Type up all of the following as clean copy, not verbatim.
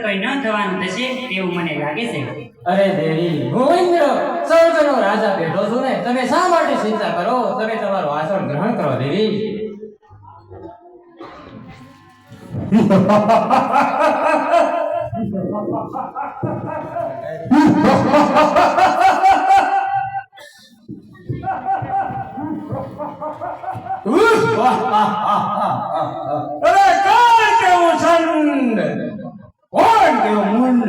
કઈ ન થવાનું થશે તેવું મને લાગે છે. અરે દેવી, હું ઇન્દ્ર સ્વર્ગનો રાજા બેઠો છું ને, તમે શા માટે ચિંતા કરો? તમે તમારું આસન ગ્રહણ કરો દેવી. અરે કોણ કેવું છંદ, કોણ કેવું મુંડ.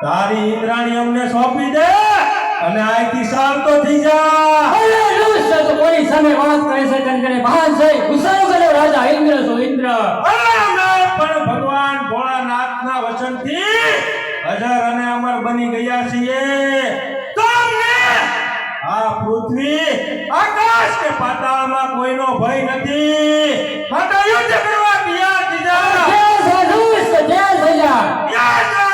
તારી ઇન્દ્રાણી અમને સોંપી દે અને આથી શાંતો થઈ જા. અરે લુસ્ટ તો કોની સામે વાત કરે છે? કનકને ભાન છે. ગુસ્સાનો રાજા ઇન્દ્ર છો ઇન્દ્ર. અમે પણ ભગવાન ભોળાનાથના વચનથી અજર અને અમર બની ગયા છીએ. તમને આ પૃથ્વી, આકાશ કે પાતાળમાં કોઈનો ભય નથી. માટે યુદ્ધ કરવા તૈયાર થઈ જા. જય સાધુ જય સજા. યા જા.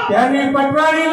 ત્યાંની પટવાળી